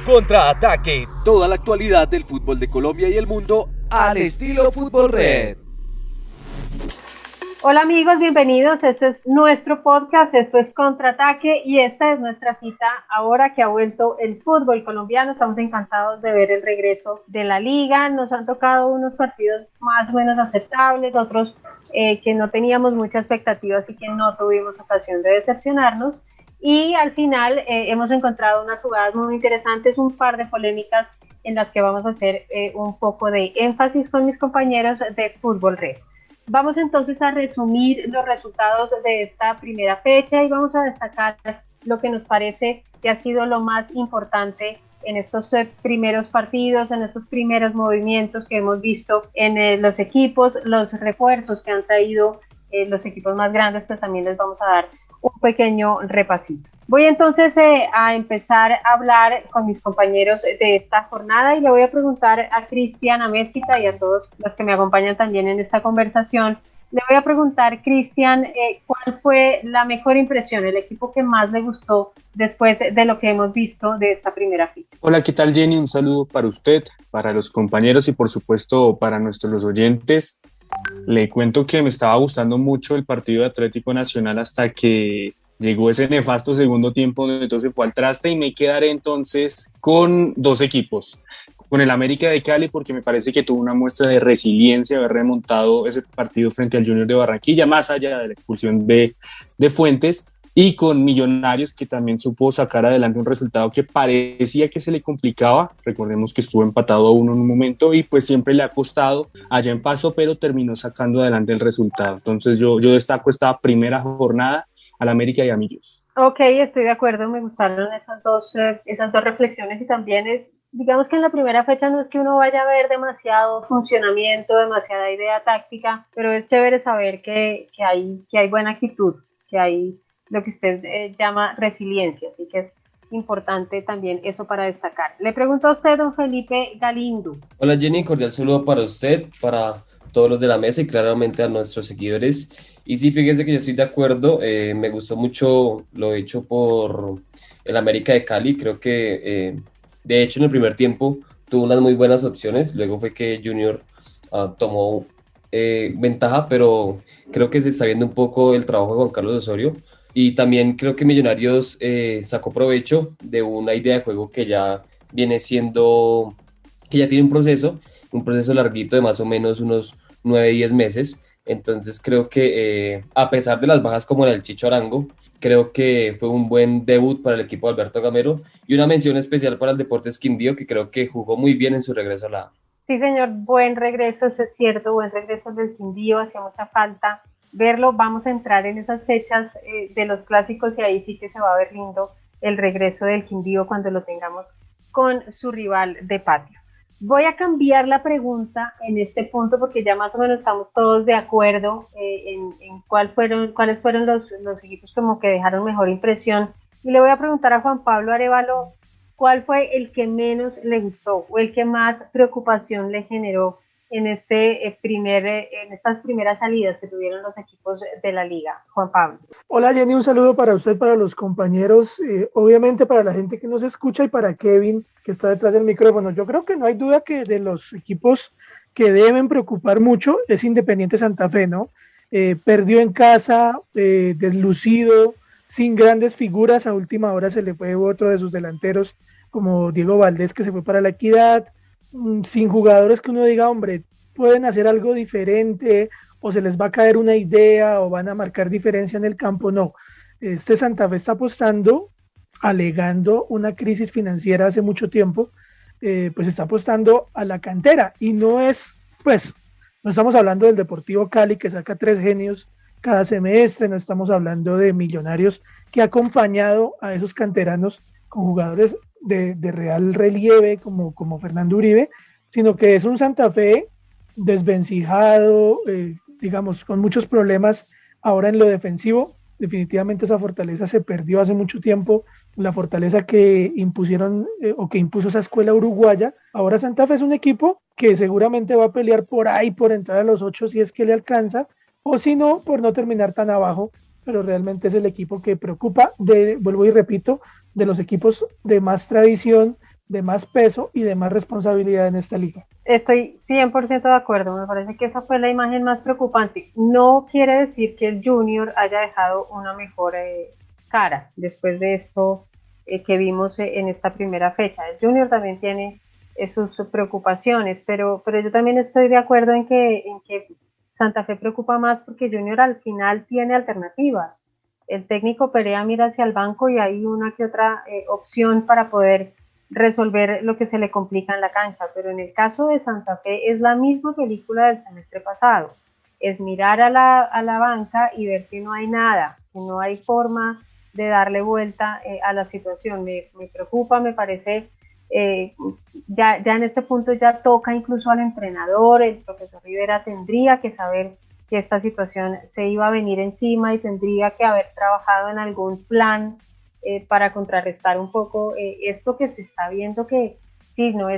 Contraataque, toda la actualidad del fútbol de Colombia y el mundo al estilo Fútbol Red. Hola amigos, bienvenidos. Este es nuestro podcast, esto es Contraataque y esta es nuestra cita ahora que ha vuelto el fútbol colombiano. Estamos encantados de ver el regreso de la liga. Nos han tocado unos partidos más o menos aceptables, otros que no teníamos mucha expectativa, así que no tuvimos ocasión de decepcionarnos. Y al final hemos encontrado unas jugadas muy interesantes, un par de polémicas en las que vamos a hacer un poco de énfasis con mis compañeros de Fútbol Red. Vamos entonces a resumir los resultados de esta primera fecha y vamos a destacar lo que nos parece que ha sido lo más importante en estos primeros partidos, en estos primeros movimientos que hemos visto en los equipos, los refuerzos que han traído los equipos más grandes, pues también les vamos a dar un pequeño repasito. Voy entonces a empezar a hablar con mis compañeros de esta jornada y le voy a preguntar a Cristian, a Mezquita y a todos los que me acompañan también en esta conversación. Le voy a preguntar, Cristian, ¿cuál fue la mejor impresión, el equipo que más le gustó después de lo que hemos visto de esta primera fecha? Hola, ¿qué tal, Jenny? Un saludo para usted, para los compañeros y por supuesto para nuestros oyentes. Le cuento que me estaba gustando mucho el partido de Atlético Nacional hasta que llegó ese nefasto segundo tiempo donde entonces fue al traste y me quedaré entonces con dos equipos. Con el América de Cali porque me parece que tuvo una muestra de resiliencia haber remontado ese partido frente al Junior de Barranquilla, más allá de la expulsión de Fuentes, y con Millonarios que también supo sacar adelante un resultado que parecía que se le complicaba. Recordemos que estuvo empatado a 1 en un momento y pues siempre le ha costado allá en Paso, pero terminó sacando adelante el resultado. Entonces yo destaco esta primera jornada al América y a Millos. Ok, estoy de acuerdo, me gustaron esas dos reflexiones y también digamos que en la primera fecha no es que uno vaya a ver demasiado funcionamiento, demasiada idea táctica, pero es chévere saber que hay buena actitud, que hay lo que usted llama resiliencia, así que es importante también eso para destacar. Le pregunto a usted, don Felipe Galindo. Hola Jenny, cordial saludo para usted, para todos los de la mesa y claramente a nuestros seguidores. Y sí, fíjese que yo estoy de acuerdo, me gustó mucho lo hecho por el América de Cali, creo que de hecho en el primer tiempo tuvo unas muy buenas opciones, luego fue que Junior tomó ventaja, pero creo que se está viendo un poco el trabajo de Juan Carlos Osorio. Y también creo que Millonarios sacó provecho de una idea de juego que ya viene siendo, que ya tiene un proceso larguito de más o menos unos 9-10 meses. Entonces creo que a pesar de las bajas como la del Chicho Arango, creo que fue un buen debut para el equipo de Alberto Gamero y una mención especial para el Deportes Quindío, que creo que jugó muy bien en su regreso a la A. Sí, señor, buen regreso, eso es cierto, buen regreso del Quindío, hacía mucha falta verlo. Vamos a entrar en esas fechas de los clásicos y ahí sí que se va a ver lindo el regreso del Quindío cuando lo tengamos con su rival de patio. Voy a cambiar la pregunta en este punto porque ya más o menos estamos todos de acuerdo en cuáles fueron los equipos como que dejaron mejor impresión, y le voy a preguntar a Juan Pablo Arévalo cuál fue el que menos le gustó o el que más preocupación le generó en estas primeras salidas que tuvieron los equipos de la liga. Juan Pablo. Hola Jenny, un saludo para usted, para los compañeros, obviamente para la gente que nos escucha y para Kevin que está detrás del micrófono. Yo creo que no hay duda que de los equipos que deben preocupar mucho es Independiente Santa Fe, ¿no? Perdió en casa, deslucido, sin grandes figuras. A última hora se le fue otro de sus delanteros como Diego Valdés, que se fue para la Equidad, sin jugadores que uno diga, hombre, pueden hacer algo diferente o se les va a caer una idea o van a marcar diferencia en el campo. No, este Santa Fe está apostando, alegando una crisis financiera hace mucho tiempo, pues está apostando a la cantera y no estamos hablando del Deportivo Cali que saca 3 genios cada semestre, no estamos hablando de Millonarios que ha acompañado a esos canteranos con jugadores de real relieve como Fernando Uribe, sino que es un Santa Fe desvencijado, digamos, con muchos problemas ahora en lo defensivo. Definitivamente esa fortaleza se perdió hace mucho tiempo, la fortaleza que impusieron o que impuso esa escuela uruguaya. Ahora Santa Fe es un equipo que seguramente va a pelear por ahí, por entrar a los 8 si es que le alcanza, o si no, por no terminar tan abajo, pero realmente es el equipo que preocupa, vuelvo y repito, de los equipos de más tradición, de más peso y de más responsabilidad en esta liga. Estoy 100% de acuerdo, me parece que esa fue la imagen más preocupante. No quiere decir que el Junior haya dejado una mejor cara después de esto que vimos en esta primera fecha. El Junior también tiene sus preocupaciones, pero yo también estoy de acuerdo en que Santa Fe preocupa más porque Junior al final tiene alternativas. El técnico Perea mira hacia el banco y hay una que otra opción para poder resolver lo que se le complica en la cancha, pero en el caso de Santa Fe es la misma película del semestre pasado, es mirar a la banca y ver que no hay nada, que no hay forma de darle vuelta a la situación. Me preocupa, me parece, ya en este punto ya toca incluso al entrenador. El profesor Rivera tendría que saber que esta situación se iba a venir encima y tendría que haber trabajado en algún plan para contrarrestar un poco esto que se está viendo, que sí, no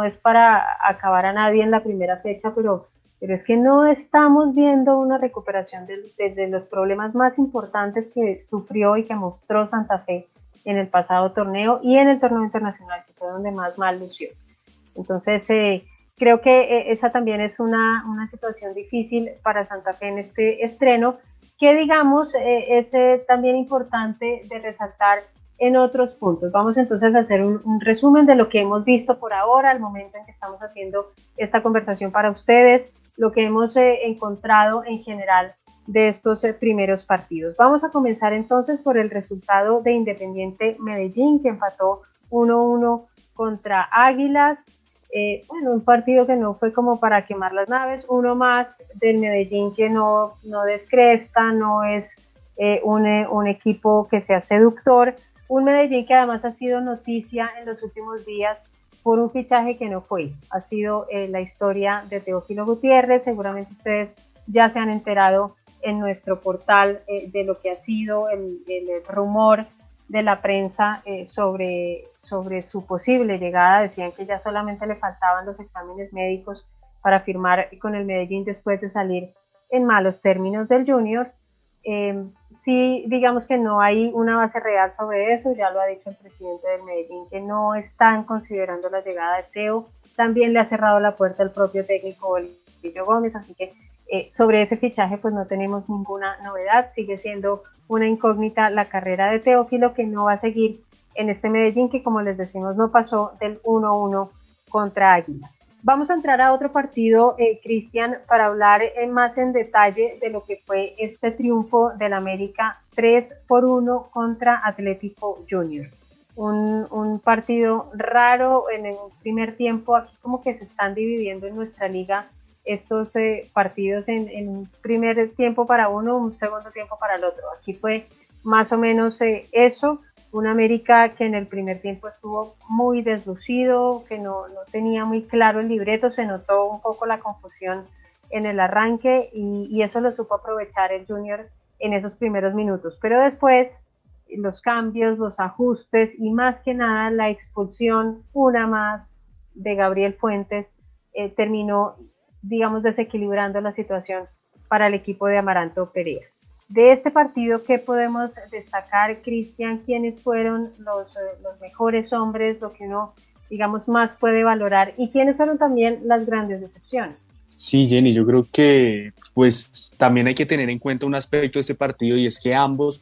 es para acabar a nadie en la primera fecha, pero es que no estamos viendo una recuperación de los problemas más importantes que sufrió y que mostró Santa Fe en el pasado torneo y en el torneo internacional, que fue donde más mal lució. Entonces, creo que esa también es una situación difícil para Santa Fe en este estreno, que digamos es también importante de resaltar en otros puntos. Vamos entonces a hacer un resumen de lo que hemos visto por ahora, al momento en que estamos haciendo esta conversación para ustedes, lo que hemos encontrado en general de estos primeros partidos. Vamos a comenzar entonces por el resultado de Independiente Medellín, que empató 1-1 contra Águilas. Un partido que no fue como para quemar las naves, uno más del Medellín que no descresta, no es un equipo que sea seductor, un Medellín que además ha sido noticia en los últimos días por un fichaje que no fue, ha sido la historia de Teófilo Gutiérrez. Seguramente ustedes ya se han enterado en nuestro portal de lo que ha sido el rumor de la prensa sobre su posible llegada. Decían que ya solamente le faltaban los exámenes médicos para firmar con el Medellín después de salir en malos términos del Junior. Sí, digamos que no hay una base real sobre eso, ya lo ha dicho el presidente del Medellín, que no están considerando la llegada de Teo. También le ha cerrado la puerta el propio técnico Bolillo Gómez, así que sobre ese fichaje pues no tenemos ninguna novedad. Sigue siendo una incógnita la carrera de Teófilo, que no va a seguir en este Medellín, que como les decimos no pasó del 1-1 contra Águila. Vamos a entrar a otro partido, Cristian, para hablar más en detalle de lo que fue este triunfo del América 3-1 contra Atlético Junior. Un partido raro en el primer tiempo. Aquí como que se están dividiendo en nuestra liga estos partidos en un primer tiempo para uno, un segundo tiempo para el otro. Aquí fue más o menos eso. Un América que en el primer tiempo estuvo muy deslucido, que no tenía muy claro el libreto, se notó un poco la confusión en el arranque y eso lo supo aprovechar el Junior en esos primeros minutos. Pero después los cambios, los ajustes y más que nada la expulsión, una más, de Gabriel Fuentes, terminó, digamos, desequilibrando la situación para el equipo de Amaranto Perea. De este partido, ¿qué podemos destacar, Cristian? ¿Quiénes fueron los mejores hombres, lo que uno, digamos, más puede valorar? ¿Y quiénes fueron también las grandes decepciones? Sí, Jenny, yo creo que pues también hay que tener en cuenta un aspecto de este partido, y es que ambos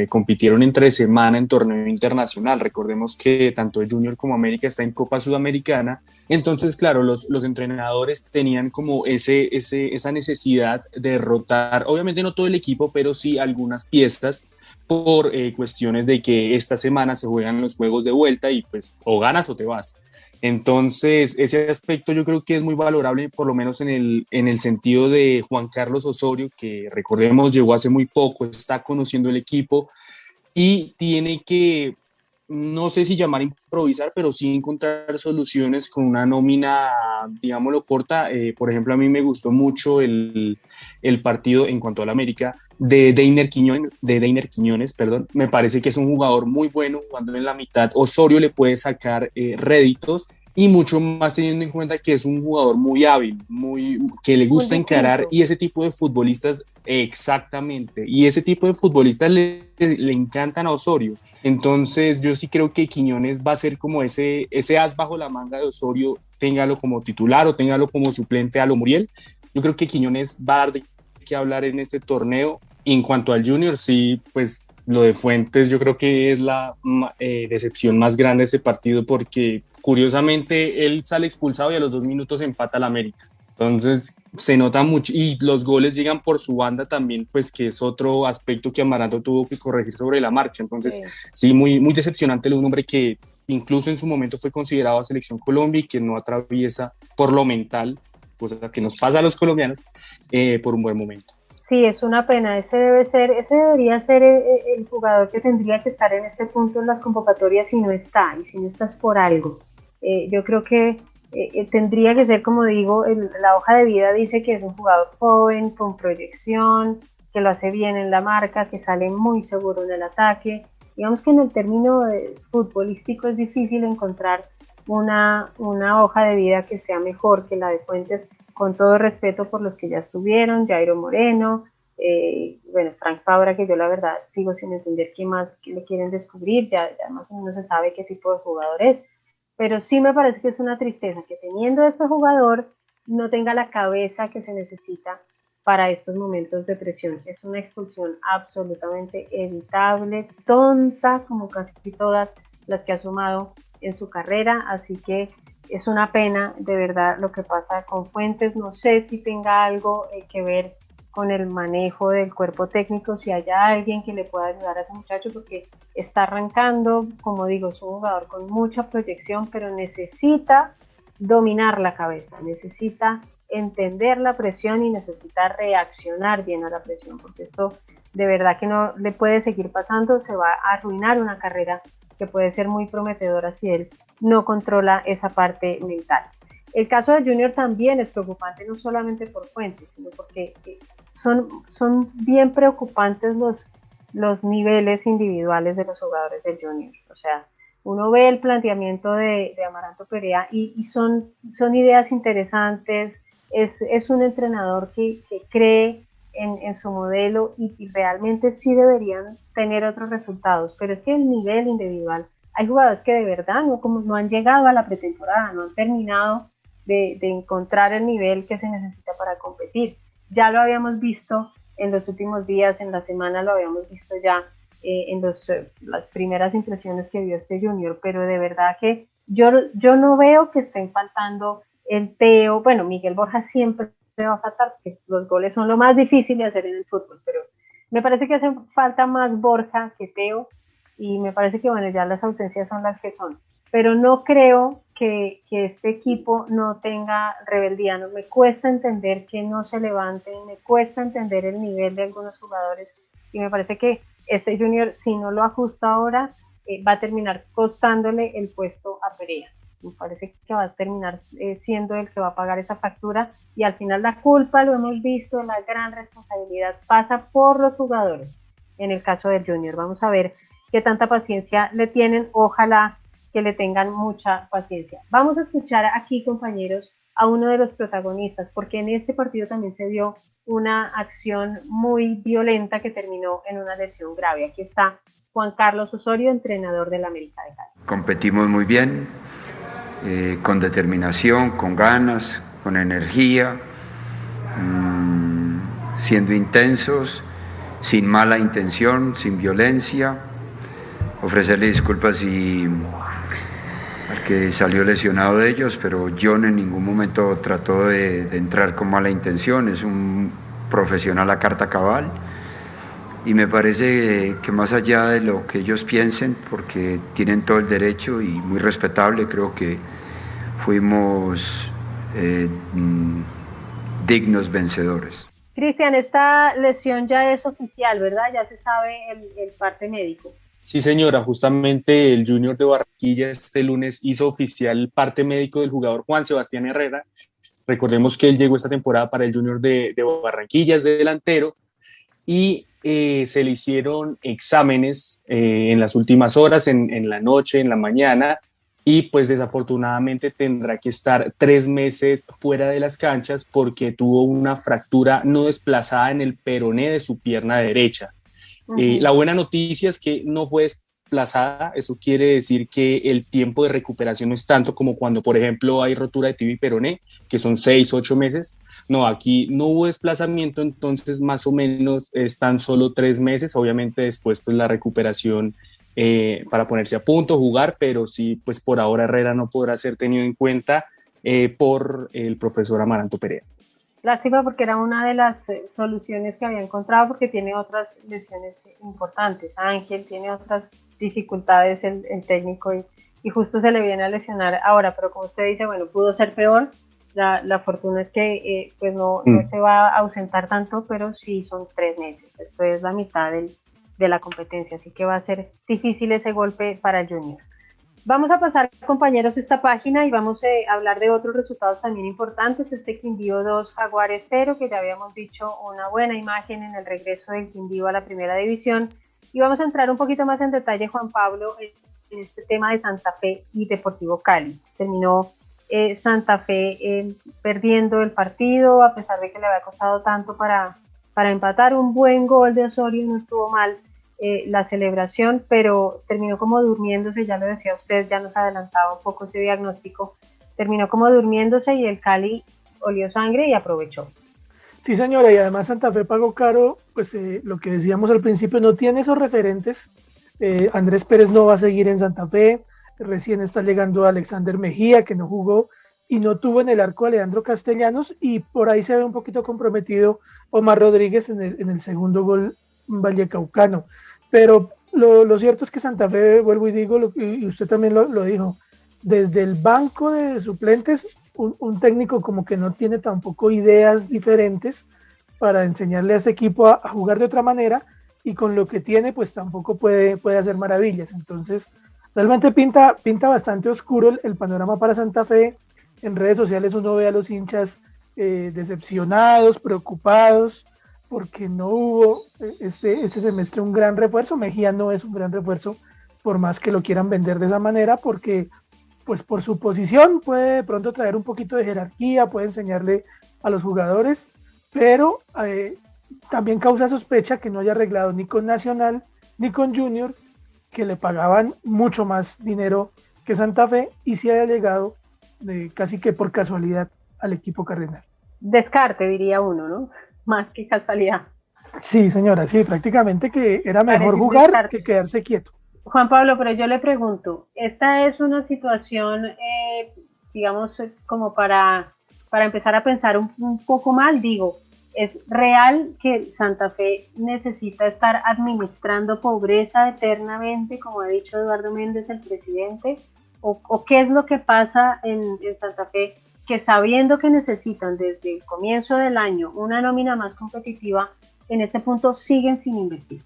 compitieron entre semana en torneo internacional. Recordemos que tanto Junior como América está en Copa Sudamericana, entonces claro, los entrenadores tenían como esa necesidad de rotar, obviamente no todo el equipo, pero sí algunas piezas, por cuestiones de que esta semana se juegan los juegos de vuelta y pues o ganas o te vas. Entonces, ese aspecto yo creo que es muy valorable, por lo menos en el sentido de Juan Carlos Osorio, que recordemos llegó hace muy poco, está conociendo el equipo y tiene que, no sé si llamar a improvisar, pero sí encontrar soluciones con una nómina, digámoslo, corta. Por ejemplo, a mí me gustó mucho el partido en cuanto al América de Deiner Quiñones, perdón. Me parece que es un jugador muy bueno jugando en la mitad. Osorio le puede sacar réditos y mucho más teniendo en cuenta que es un jugador muy hábil, que le gusta encarar, y ese tipo de futbolistas, exactamente, y ese tipo de futbolistas le encantan a Osorio. Entonces yo sí creo que Quiñones va a ser como ese as bajo la manga de Osorio, téngalo como titular o téngalo como suplente a lo Muriel. Yo creo que Quiñones va a dar de qué hablar en este torneo. Y en cuanto al Junior, sí, pues lo de Fuentes yo creo que es la decepción más grande de este partido, porque curiosamente él sale expulsado y a los 2 minutos empata al América. Entonces se nota mucho, y los goles llegan por su banda también, pues que es otro aspecto que Amaranto tuvo que corregir sobre la marcha. Entonces sí, muy, muy decepcionante de un hombre que incluso en su momento fue considerado a Selección Colombia y que no atraviesa por lo mental, cosa que nos pasa a los colombianos, por un buen momento. Sí, es una pena. Ese debería ser el jugador que tendría que estar en este punto en las convocatorias, y si no está es por algo. Yo creo que tendría que ser, como digo, la hoja de vida dice que es un jugador joven, con proyección, que lo hace bien en la marca, que sale muy seguro en el ataque. Digamos que en el término futbolístico es difícil encontrar una hoja de vida que sea mejor que la de Fuentes, con todo respeto por los que ya estuvieron, Jairo Moreno, Frank Fabra, que yo la verdad sigo sin entender qué más le quieren descubrir, ya más o menos se sabe qué tipo de jugador es, pero sí me parece que es una tristeza que teniendo este jugador no tenga la cabeza que se necesita para estos momentos de presión. Es una expulsión absolutamente evitable, tonta, como casi todas las que ha sumado en su carrera, así que es una pena de verdad lo que pasa con Fuentes. No sé si tenga algo que ver con el manejo del cuerpo técnico, si haya alguien que le pueda ayudar a ese muchacho, porque está arrancando, como digo, es un jugador con mucha proyección, pero necesita dominar la cabeza, necesita entender la presión y necesita reaccionar bien a la presión, porque esto de verdad que no le puede seguir pasando, se va a arruinar una carrera que puede ser muy prometedora si él no controla esa parte mental. El caso de Junior también es preocupante, no solamente por Fuentes, sino porque son bien preocupantes los niveles individuales de los jugadores del Junior. O sea, uno ve el planteamiento de Amaranto Perea y son ideas interesantes, es un entrenador que cree en su modelo y realmente sí deberían tener otros resultados, pero es que el nivel individual, hay jugadores que de verdad no han llegado a la pretemporada, no han terminado de encontrar el nivel que se necesita para competir. Ya lo habíamos visto en los últimos días, en la semana lo habíamos visto ya en las primeras impresiones que vio este Junior, pero de verdad que yo no veo que estén faltando el Teo. Bueno, Miguel Borja siempre va a faltar, porque los goles son lo más difícil de hacer en el fútbol, pero me parece que hace falta más Borja que Teo, y me parece que bueno, ya las ausencias son las que son, pero no creo que este equipo no tenga rebeldía. No, me cuesta entender que no se levanten, me cuesta entender el nivel de algunos jugadores, y me parece que este Junior, si no lo ajusta ahora, va a terminar costándole el puesto a Perea. Me parece que va a terminar siendo el que va a pagar esa factura, y al final la culpa, lo hemos visto, la gran responsabilidad pasa por los jugadores en el caso del Junior. Vamos a ver qué tanta paciencia le tienen, ojalá que le tengan mucha paciencia. Vamos a escuchar aquí, compañeros, a uno de los protagonistas, porque en este partido también se dio una acción muy violenta que terminó en una lesión grave. Aquí está Juan Carlos Osorio, entrenador del América de Cali. Competimos muy bien, con determinación, con ganas, con energía, siendo intensos, sin mala intención, sin violencia. Ofrecerle disculpas al que salió lesionado de ellos, pero John en ningún momento trató de entrar con mala intención, es un profesional a carta cabal, y me parece que más allá de lo que ellos piensen, porque tienen todo el derecho y muy respetable, creo que fuimos dignos vencedores. Cristian, esta lesión ya es oficial, ¿verdad? Ya se sabe el parte médico. Sí, señora, justamente el Junior de Barranquilla este lunes hizo oficial el parte médico del jugador Juan Sebastián Herrera. Recordemos que él llegó esta temporada para el Junior de Barranquilla, es de delantero, y se le hicieron exámenes en las últimas horas, en la noche, en la mañana, y pues desafortunadamente tendrá que estar 3 meses fuera de las canchas porque tuvo una fractura no desplazada en el peroné de su pierna derecha. La buena noticia es que no fue desplazada, eso quiere decir que el tiempo de recuperación no es tanto como cuando, por ejemplo, hay rotura de tibia y peroné, que son 6, 8 meses. No, aquí no hubo desplazamiento, entonces más o menos están solo 3 meses. Obviamente después pues la recuperación para ponerse a punto, jugar, pero sí, pues por ahora Herrera no podrá ser tenido en cuenta por el profesor Amaranto Perea. Lástima porque era una de las soluciones que había encontrado porque tiene otras lesiones importantes. Ángel tiene otras dificultades el técnico y justo se le viene a lesionar ahora, pero como usted dice, bueno, pudo ser peor. La fortuna es que pues no se va a ausentar tanto, pero sí son 3 meses. Esto es la mitad de la competencia, así que va a ser difícil ese golpe para el Junior. Vamos a pasar, compañeros, esta página y vamos a hablar de otros resultados también importantes. Quindío 2, Jaguares 0, que ya habíamos dicho una buena imagen en el regreso del Quindío a la primera división. Y vamos a entrar un poquito más en detalle, Juan Pablo, en este tema de Santa Fe y Deportivo Cali. Terminó Santa Fe perdiendo el partido, a pesar de que le había costado tanto para empatar. Un buen gol de Osorio, no estuvo mal la celebración, pero terminó como durmiéndose, ya lo decía usted, ya nos adelantaba un poco ese diagnóstico, terminó como durmiéndose y el Cali olió sangre y aprovechó. Sí, señora, y además Santa Fe pagó caro, pues lo que decíamos al principio, no tiene esos referentes. Andrés Pérez no va a seguir en Santa Fe, recién está llegando Alexander Mejía, que no jugó, y no tuvo en el arco a Leandro Castellanos, y por ahí se ve un poquito comprometido Omar Rodríguez en el segundo gol vallecaucano. Pero lo cierto es que Santa Fe, vuelvo y digo, y usted también lo dijo, desde el banco de suplentes, un técnico como que no tiene tampoco ideas diferentes para enseñarle a este equipo a jugar de otra manera, y con lo que tiene pues tampoco puede hacer maravillas. Entonces realmente pinta bastante oscuro el panorama para Santa Fe. En redes sociales uno ve a los hinchas decepcionados, preocupados, porque no hubo este semestre un gran refuerzo. Mejía no es un gran refuerzo, por más que lo quieran vender de esa manera, porque pues por su posición puede de pronto traer un poquito de jerarquía, puede enseñarle a los jugadores, pero también causa sospecha que no haya arreglado ni con Nacional ni con Junior, que le pagaban mucho más dinero que Santa Fe, y sí haya llegado casi que por casualidad al equipo cardenal. Descarte, diría uno, ¿no? Más que casualidad. Sí, señora, sí, prácticamente que era mejor jugar que quedarse quieto. Juan Pablo, pero yo le pregunto, ¿esta es una situación, digamos, como para empezar a pensar un poco mal? Digo, ¿es real que Santa Fe necesita estar administrando pobreza eternamente, como ha dicho Eduardo Méndez, el presidente? ¿O qué es lo que pasa en Santa Fe, que sabiendo que necesitan desde el comienzo del año una nómina más competitiva, en este punto siguen sin invertir?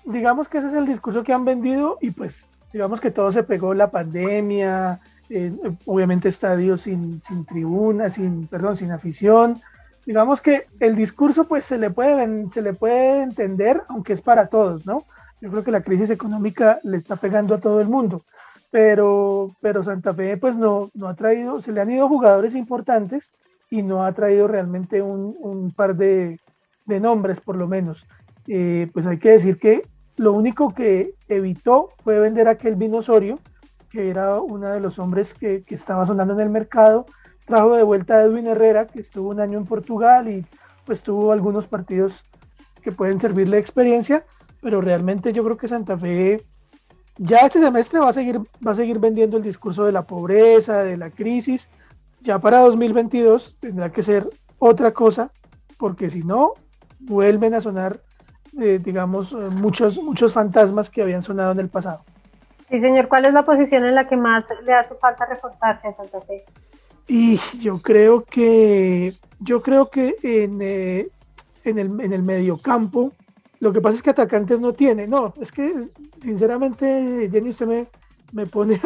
Digamos que ese es el discurso que han vendido, y pues digamos que todo se pegó, la pandemia, obviamente estadios sin tribuna, sin afición. Digamos que el discurso pues se le puede entender, aunque es para todos, ¿no? Yo creo que la crisis económica le está pegando a todo el mundo, pero Santa Fe pues no ha traído, se le han ido jugadores importantes y no ha traído realmente un par de nombres, por lo menos. Pues hay que decir que lo único que evitó fue vender a Kelvin Osorio, que era uno de los hombres que estaba sonando en el mercado. Trajo de vuelta a Edwin Herrera, que estuvo un año en Portugal y pues tuvo algunos partidos que pueden servirle de experiencia, pero realmente yo creo que Santa Fe ya este semestre va a seguir vendiendo el discurso de la pobreza, de la crisis. Ya para 2022 tendrá que ser otra cosa, porque si no, vuelven a sonar digamos, muchos fantasmas que habían sonado en el pasado. Sí, señor. ¿Cuál es la posición en la que más le hace falta reforzarse a Santa Fe? Y yo creo que en el mediocampo, lo que pasa es que atacantes no tiene. No, es que sinceramente, Jenny, usted me pone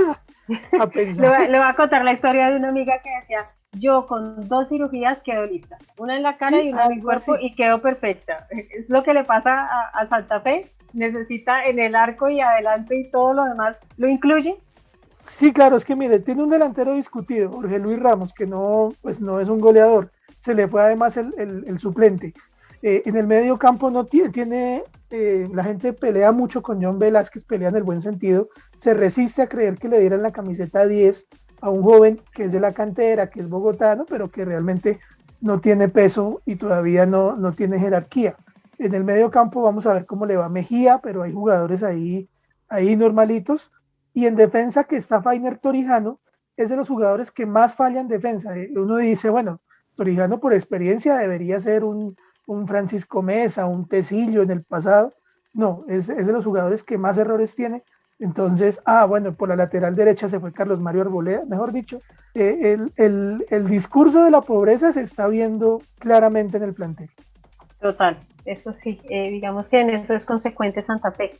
a pensar. Le voy a contar la historia de una amiga que decía: yo con 2 cirugías quedo lista, una en la cara y una en mi cuerpo, y quedo perfecta. Es lo que le pasa a Santa Fe. Necesita en el arco y adelante y todo lo demás lo incluye. Sí, claro, es que mire, tiene un delantero discutido, Jorge Luis Ramos, que no, pues no es un goleador, se le fue además el suplente. En el medio campo no tiene, la gente pelea mucho con John Velázquez, pelea en el buen sentido, se resiste a creer que le dieran la camiseta 10 a un joven que es de la cantera, que es bogotano, pero que realmente no tiene peso y todavía no tiene jerarquía. En el medio campo vamos a ver cómo le va Mejía, pero hay jugadores ahí normalitos. Y en defensa que está Fainer Torijano, es de los jugadores que más falla en defensa. Uno dice, bueno, Torijano por experiencia debería ser un Francisco Mesa, un Tecillo en el pasado. No, es de los jugadores que más errores tiene. Entonces, bueno, por la lateral derecha se fue Carlos Mario Arboleda, mejor dicho. El discurso de la pobreza se está viendo claramente en el plantel. Total, eso sí, digamos que en eso es consecuente Santa Fe,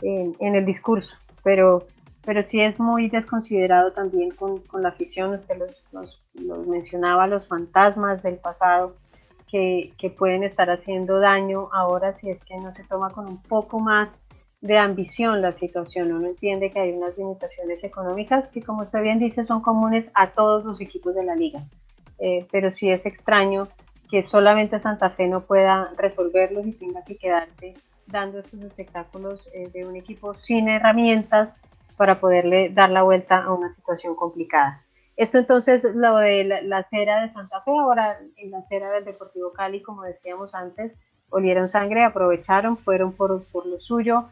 en el discurso, pero sí es muy desconsiderado también con la afición. Usted los mencionaba, los fantasmas del pasado que pueden estar haciendo daño ahora si es que no se toma con un poco más de ambición la situación. Uno entiende que hay unas limitaciones económicas que, como usted bien dice, son comunes a todos los equipos de la liga, pero sí es extraño que solamente Santa Fe no pueda resolverlos y tenga que quedarse dando estos espectáculos de un equipo sin herramientas para poderle dar la vuelta a una situación complicada. Esto entonces, lo de la acera de Santa Fe, ahora en la acera del Deportivo Cali, como decíamos antes, olieron sangre, aprovecharon, fueron por lo suyo,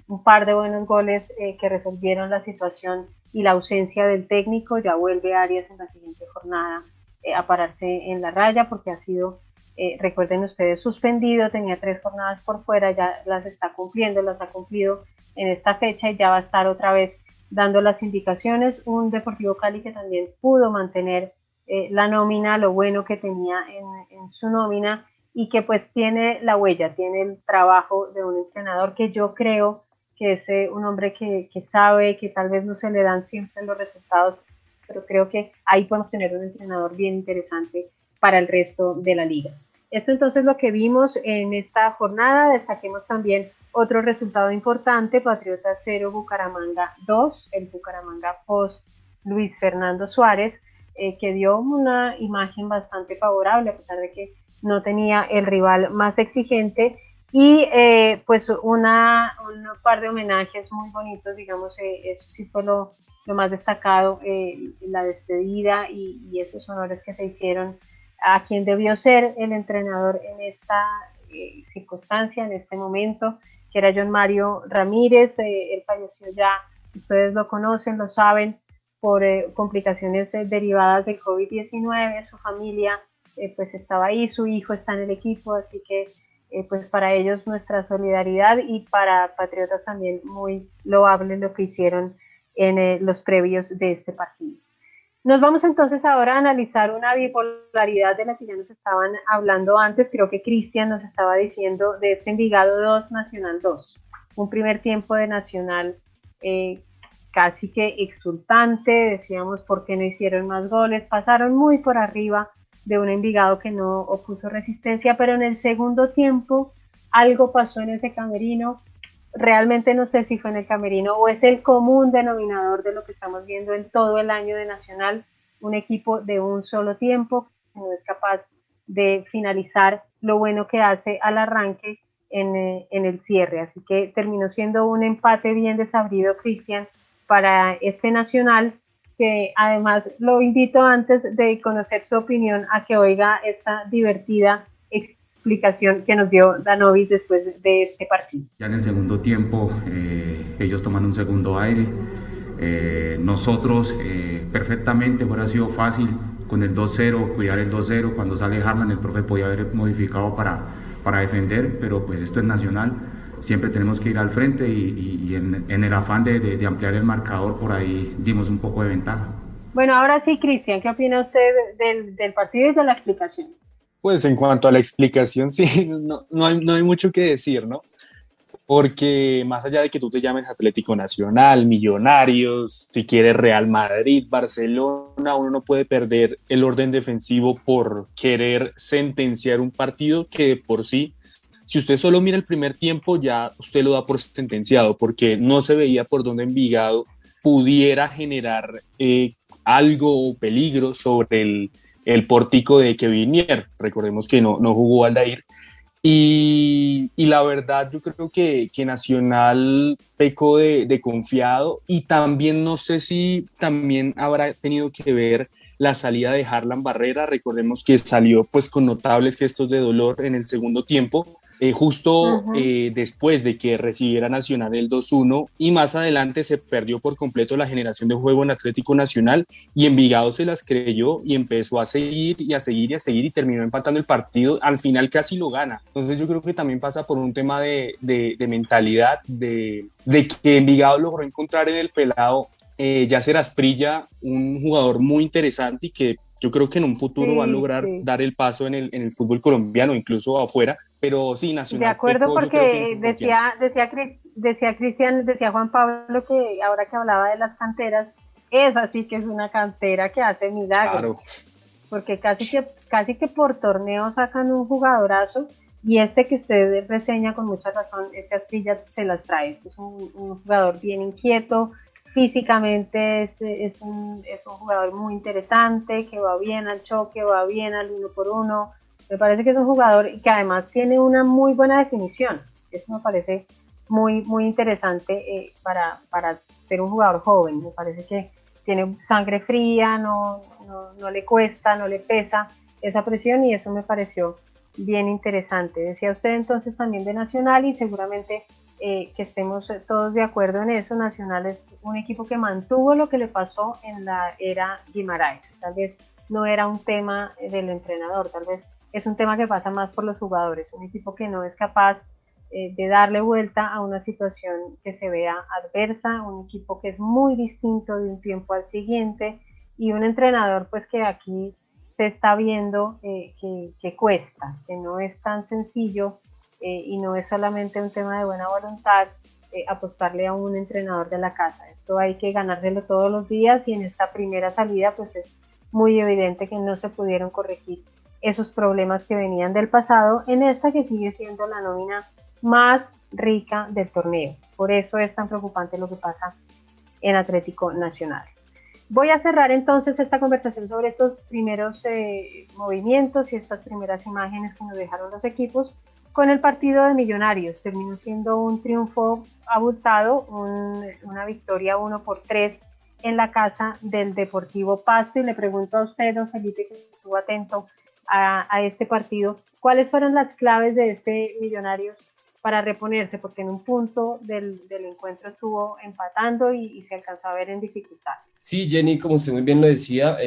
un par de buenos goles que resolvieron la situación y la ausencia del técnico. Ya vuelve Arias en la siguiente jornada a pararse en la raya, porque ha sido, recuerden ustedes, suspendido, tenía 3 jornadas por fuera, ya las está cumpliendo, las ha cumplido en esta fecha y ya va a estar otra vez dando las indicaciones. Un Deportivo Cali que también pudo mantener la nómina, lo bueno que tenía en su nómina, y que pues tiene la huella, tiene el trabajo de un entrenador que yo creo que es un hombre que sabe, que tal vez no se le dan siempre los resultados, pero creo que ahí podemos tener un entrenador bien interesante para el resto de la liga. Esto entonces lo que vimos en esta jornada. Destaquemos también otro resultado importante: Patriotas 0, Bucaramanga 2, el Bucaramanga post Luis Fernando Suárez, que dio una imagen bastante favorable a pesar de que no tenía el rival más exigente, y pues un par de homenajes muy bonitos, digamos, eso sí fue lo más destacado, la despedida y esos honores que se hicieron a quien debió ser el entrenador en esta circunstancia, en este momento, que era John Mario Ramírez. Él falleció ya, ustedes lo conocen, lo saben, por complicaciones derivadas del COVID-19. Su familia pues estaba ahí, su hijo está en el equipo, así que pues para ellos nuestra solidaridad, y para Patriotas también muy loable lo que hicieron en los previos de este partido. Nos vamos entonces ahora a analizar una bipolaridad de la que ya nos estaban hablando antes. Creo que Cristian nos estaba diciendo de este Envigado 2, Nacional 2. Un primer tiempo de Nacional casi que exultante, decíamos por qué no hicieron más goles, pasaron muy por arriba de un Envigado que no opuso resistencia, pero en el segundo tiempo algo pasó en ese camerino. Realmente no sé si fue en el camerino o es el común denominador de lo que estamos viendo en todo el año de Nacional, un equipo de un solo tiempo que no es capaz de finalizar lo bueno que hace al arranque en el cierre. Así que terminó siendo un empate bien desabrido, Cristian, para este Nacional, que además lo invito, antes de conocer su opinión, a que oiga esta divertida explicación que nos dio Danovic después de este partido. Ya en el segundo tiempo ellos toman un segundo aire, nosotros perfectamente hubiera sido fácil con el 2-0, cuidar el 2-0, cuando sale Harlan el profe podía haber modificado para defender, pero pues esto es Nacional, siempre tenemos que ir al frente y en el afán de ampliar el marcador por ahí dimos un poco de ventaja. Bueno, ahora sí, Cristian, ¿qué opina usted del partido y de la explicación? Pues en cuanto a la explicación, sí, no hay mucho que decir, ¿no? Porque más allá de que tú te llames Atlético Nacional, Millonarios, si quieres Real Madrid, Barcelona, uno no puede perder el orden defensivo por querer sentenciar un partido que de por sí, si usted solo mira el primer tiempo, ya usted lo da por sentenciado, porque no se veía por dónde Envigado pudiera generar algo o peligro sobre el pórtico de Kevin Mier. Recordemos que no jugó Aldair. Y la verdad yo creo que Nacional pecó de confiado, y también no sé si también habrá tenido que ver la salida de Harlan Barrera. Recordemos que salió pues con notables gestos de dolor en el segundo tiempo, justo después de que recibiera Nacional el 2-1, y más adelante se perdió por completo la generación de juego en Atlético Nacional, y Envigado se las creyó y empezó a seguir y a seguir y a seguir, y terminó empatando el partido. Al final casi lo gana. Entonces yo creo que también pasa por un tema de mentalidad, de que Envigado logró encontrar en el pelado Yasser Asprilla, un jugador muy interesante, y que yo creo que en un futuro va a lograr dar el paso en el fútbol colombiano, incluso afuera. Pero sí, Nacional. De acuerdo, pecó, porque decía Juan Pablo, que ahora que hablaba de las canteras, esa sí que es una cantera que hace milagros. Claro. Porque casi que por torneo sacan un jugadorazo, y que usted reseña con mucha razón, Asprilla se las trae. Es un jugador bien inquieto, físicamente es un jugador muy interesante, que va bien al choque, va bien al 1 por 1. Me parece que es un jugador que además tiene una muy buena definición. Eso me parece muy, muy interesante para ser un jugador joven. Me parece que tiene sangre fría, no le cuesta, no le pesa esa presión, y eso me pareció bien interesante. Decía usted entonces también de Nacional, y seguramente que estemos todos de acuerdo en eso. Nacional es un equipo que mantuvo lo que le pasó en la era Guimaraes. Tal vez no era un tema del entrenador, tal vez es un tema que pasa más por los jugadores. Un equipo que no es capaz de darle vuelta a una situación que se vea adversa, un equipo que es muy distinto de un tiempo al siguiente, y un entrenador pues que aquí se está viendo que cuesta, que no es tan sencillo, y no es solamente un tema de buena voluntad apostarle a un entrenador de la casa. Esto hay que ganárselo todos los días, y en esta primera salida pues es muy evidente que no se pudieron corregir esos problemas que venían del pasado en esta que sigue siendo la nómina más rica del torneo. Por eso es tan preocupante lo que pasa en Atlético Nacional. Voy a cerrar entonces esta conversación sobre estos primeros movimientos y estas primeras imágenes que nos dejaron los equipos con el partido de Millonarios. Terminó siendo un triunfo abultado, una victoria 1-3 en la casa del Deportivo Pasto. Y le pregunto a usted, don Felipe, que estuvo atento a este partido, ¿cuáles fueron las claves de este Millonarios para reponerse? Porque en un punto del encuentro estuvo empatando y se alcanzó a ver en dificultad. Sí, Jenny, como usted muy bien lo decía,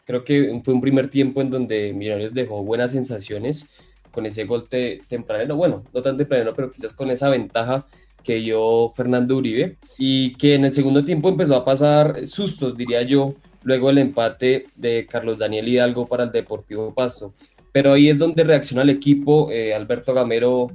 creo que fue un primer tiempo en donde Millonarios dejó buenas sensaciones con ese gol tempranero, bueno, no tan tempranero, pero quizás con esa ventaja que dio Fernando Uribe, y que en el segundo tiempo empezó a pasar sustos, diría yo, luego el empate de Carlos Daniel Hidalgo para el Deportivo Pasto. Pero ahí es donde reacciona el equipo. Alberto Gamero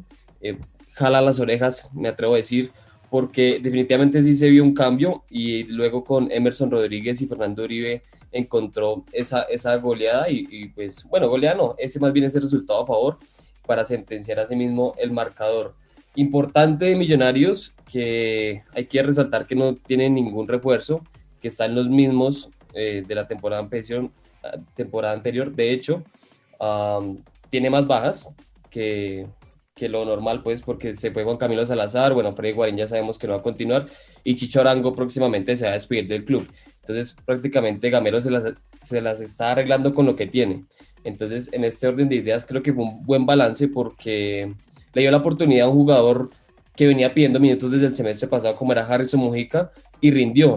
jala las orejas, me atrevo a decir, porque definitivamente sí se vio un cambio, y luego con Emerson Rodríguez y Fernando Uribe encontró esa goleada, y pues, bueno, goleada no, ese más bien es el resultado a favor para sentenciar a sí mismo el marcador. Importante de Millonarios, que hay que resaltar que no tiene ningún refuerzo, que están los mismos de la temporada anterior. De hecho, tiene más bajas que lo normal, pues, porque se fue Juan Camilo Salazar, bueno, Freddy Guarín ya sabemos que no va a continuar, y Chicho Arango próximamente se va a despedir del club. Entonces, prácticamente Gamero se las está arreglando con lo que tiene. Entonces, en este orden de ideas, creo que fue un buen balance, porque le dio la oportunidad a un jugador que venía pidiendo minutos desde el semestre pasado, como era Harrison Mujica, y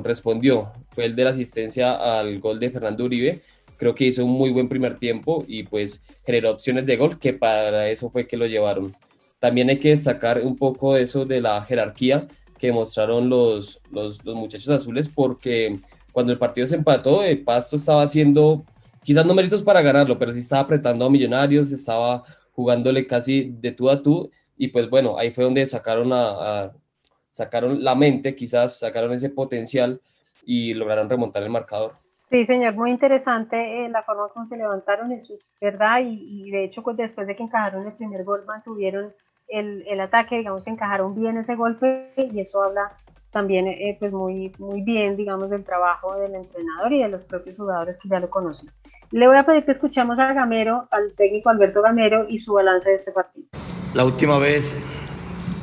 respondió. Fue el de la asistencia al gol de Fernando Uribe. Creo que hizo un muy buen primer tiempo, y pues generó opciones de gol, que para eso fue que lo llevaron. También hay que destacar un poco eso de la jerarquía que mostraron los muchachos azules, porque cuando el partido se empató, el Pasto estaba haciendo, quizás no méritos para ganarlo, pero sí estaba apretando a Millonarios, estaba jugándole casi de tú a tú, y pues bueno, ahí fue donde sacaron la mente, quizás sacaron ese potencial y lograron remontar el marcador. Sí, señor, muy interesante la forma como se levantaron, eso es verdad, y de hecho pues, después de que encajaron el primer gol, mantuvieron el ataque, digamos que encajaron bien ese golpe, y eso habla también pues muy bien, digamos, del trabajo del entrenador y de los propios jugadores que ya lo conocen. Le voy a pedir que escuchemos a Gamero, al técnico Alberto Gamero, y su balance de este partido. La última vez,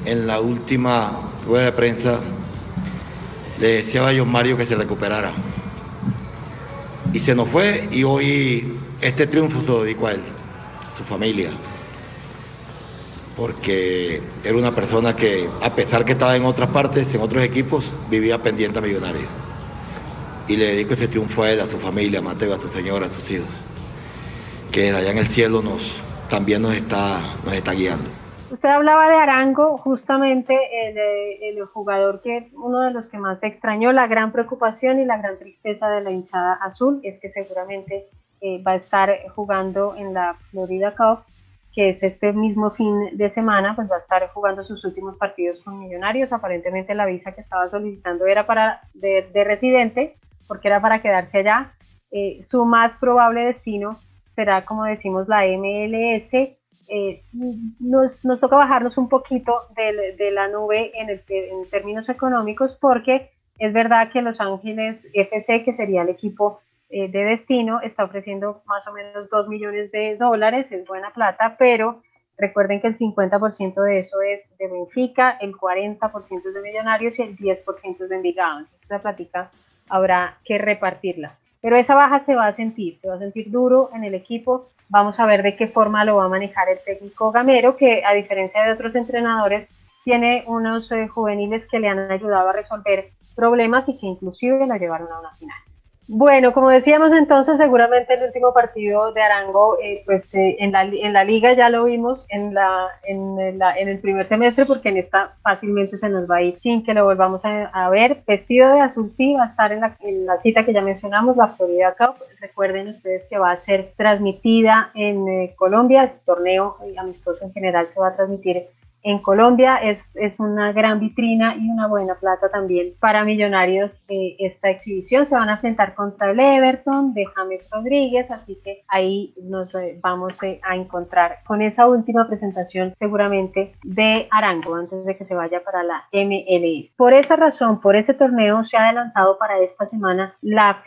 en la última rueda de prensa, le decía a John Mario que se recuperara. Y se nos fue, y hoy este triunfo se lo dedico a él, a su familia. Porque era una persona que, a pesar que estaba en otras partes, en otros equipos, vivía pendiente a Millonarios. Y le dedico ese triunfo a él, a su familia, a Mateo, a su señora, a sus hijos, que allá en el cielo también nos está guiando. Usted hablaba de Arango, justamente el jugador que uno de los que más se extrañó. La gran preocupación y la gran tristeza de la hinchada azul es que seguramente va a estar jugando en la Florida Cup, que es este mismo fin de semana, pues va a estar jugando sus últimos partidos con Millonarios. Aparentemente la visa que estaba solicitando era de residente, porque era para quedarse allá. Su más probable destino será, como decimos, la MLS. Nos toca bajarnos un poquito de la nube en términos económicos, porque es verdad que Los Ángeles FC, que sería el equipo de destino, está ofreciendo más o menos $2 millones, es buena plata, pero recuerden que el 50% de eso es de Benfica, el 40% es de Millonarios y el 10% es de Envigado. Entonces la plática habrá que repartirla. Pero esa baja se va a sentir duro en el equipo. Vamos a ver de qué forma lo va a manejar el técnico Gamero, que a diferencia de otros entrenadores, tiene unos juveniles que le han ayudado a resolver problemas y que inclusive lo llevaron a una final. Bueno, como decíamos entonces, seguramente el último partido de Arango, en la liga ya lo vimos en el primer semestre, porque en esta fácilmente se nos va a ir sin que lo volvamos a ver. Vestido de azul, sí, va a estar en la cita que ya mencionamos, la Florida Cup. Recuerden ustedes que va a ser transmitida en Colombia. El torneo amistoso en general se va a transmitir en Colombia. Es una gran vitrina y una buena plata también para Millonarios. Esta exhibición se van a enfrentar contra el Everton de James Rodríguez, así que ahí nos vamos a encontrar con esa última presentación seguramente de Arango antes de que se vaya para la MLS. Por esa razón, por ese torneo se ha adelantado para esta semana la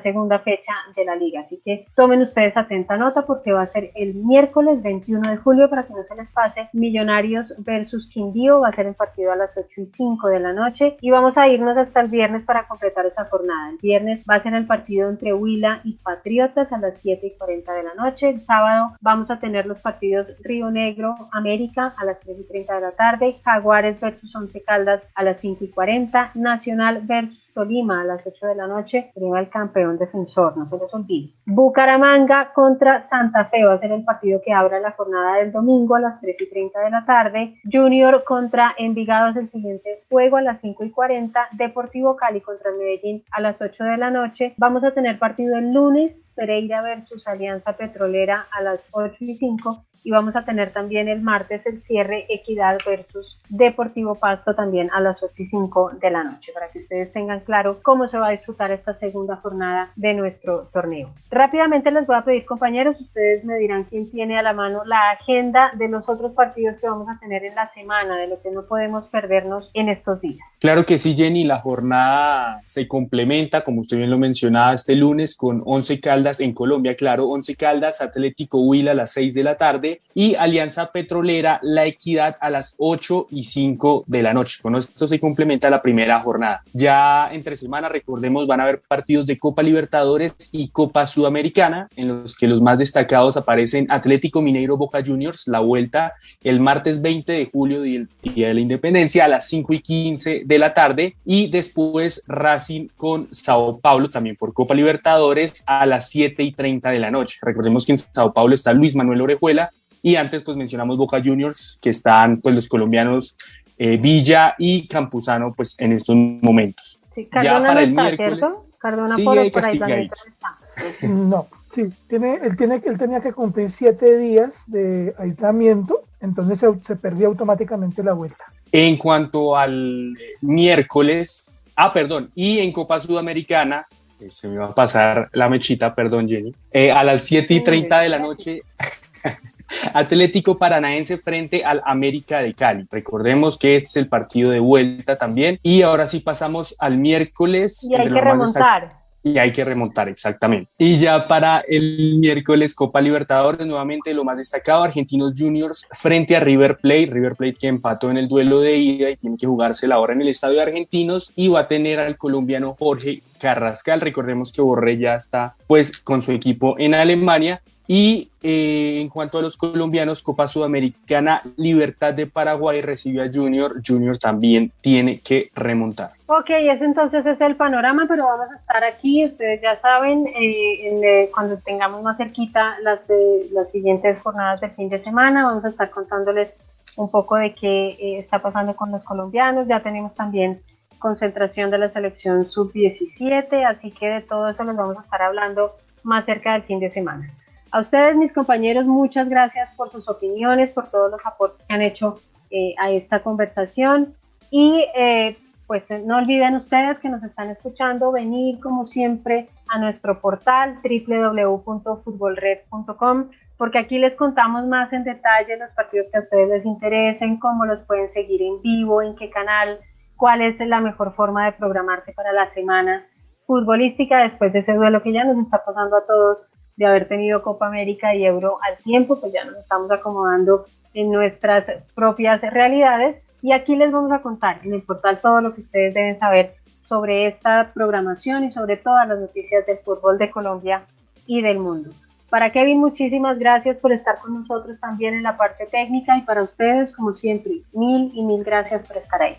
segunda fecha de la liga, así que tomen ustedes atenta nota, porque va a ser el miércoles 21 de julio, para que no se les pase. Millonarios versus Quindío va a ser el partido a las 8:05 de la noche, y vamos a irnos hasta el viernes para completar esa jornada. El viernes va a ser el partido entre Huila y Patriotas a las 7:40 de la noche. El sábado vamos a tener los partidos Río Negro América a las 3:30 de la tarde, Jaguares versus Once Caldas a las 5:40, Nacional versus Tolima a las 8 de la noche, Tolima el campeón defensor, no se les olvide. Bucaramanga contra Santa Fe va a ser el partido que abra la jornada del domingo a las 3:30 de la tarde. Junior contra Envigado es el siguiente juego a las 5:40. Deportivo Cali contra Medellín a las 8 de la noche. Vamos a tener partido el lunes, Pereira versus Alianza Petrolera a las 8:05, y vamos a tener también el martes el cierre, Equidad versus Deportivo Pasto, también a las 8:05 de la noche, para que ustedes tengan claro cómo se va a disfrutar esta segunda jornada de nuestro torneo. Rápidamente les voy a pedir, compañeros, ustedes me dirán quién tiene a la mano la agenda de los otros partidos que vamos a tener en la semana, de lo que no podemos perdernos en estos días. Claro que sí, Jenny, la jornada se complementa, como usted bien lo mencionaba, este lunes con Once Caldas en Colombia, claro, Once Caldas, Atlético Huila a las 6 de la tarde y Alianza Petrolera, La Equidad a las 8:05 de la noche. Con esto se complementa la primera jornada. Ya entre semana, recordemos, van a haber partidos de Copa Libertadores y Copa Sudamericana, en los que los más destacados aparecen Atlético Mineiro Boca Juniors, la vuelta el martes 20 de julio, el Día de la Independencia, a las 5:15 de la tarde, y después Racing con Sao Paulo, también por Copa Libertadores, a las 7:30 de la noche. Recordemos que en Sao Paulo está Luis Manuel Orejuela, y antes pues mencionamos Boca Juniors, que están pues los colombianos Villa y Campuzano pues en estos momentos. Sí, Cardona ya para no el está, miércoles, ¿cierto? Cardona sigue por ahí aislamiento castigadito. No, sí, él tenía que cumplir 7 días de aislamiento, entonces se perdía automáticamente la vuelta. En cuanto al miércoles, y en Copa Sudamericana, se me va a pasar la mechita, perdón, Jenny, a las 7:30 de la noche Atlético Paranaense frente al América de Cali. Recordemos que este es el partido de vuelta también. Y ahora sí pasamos al miércoles. Y hay que remontar. Y hay que remontar, exactamente. Y ya para el miércoles, Copa Libertadores, nuevamente lo más destacado, Argentinos Juniors frente a River Plate que empató en el duelo de ida y tiene que jugársela ahora en el Estadio de Argentinos, y va a tener al colombiano Jorge Carrascal. Recordemos que Borré ya está pues con su equipo en Alemania. Y en cuanto a los colombianos, Copa Sudamericana, Libertad de Paraguay recibió a Junior también tiene que remontar. Ok, entonces es el panorama, pero vamos a estar aquí, ustedes ya saben, cuando tengamos más cerquita las siguientes jornadas del fin de semana, vamos a estar contándoles un poco de qué está pasando con los colombianos. Ya tenemos también concentración de la selección sub-17, así que de todo eso les vamos a estar hablando más cerca del fin de semana. A ustedes, mis compañeros, muchas gracias por sus opiniones, por todos los aportes que han hecho a esta conversación, y pues no olviden ustedes que nos están escuchando venir como siempre a nuestro portal www.futbolred.com, porque aquí les contamos más en detalle los partidos que a ustedes les interesen, cómo los pueden seguir en vivo, en qué canal, cuál es la mejor forma de programarse para la semana futbolística después de ese duelo que ya nos está pasando a todos, de haber tenido Copa América y Euro al tiempo. Pues ya nos estamos acomodando en nuestras propias realidades, y aquí les vamos a contar en el portal todo lo que ustedes deben saber sobre esta programación y sobre todas las noticias del fútbol de Colombia y del mundo. Para Kevin, muchísimas gracias por estar con nosotros también en la parte técnica, y para ustedes, como siempre, mil y mil gracias por estar ahí.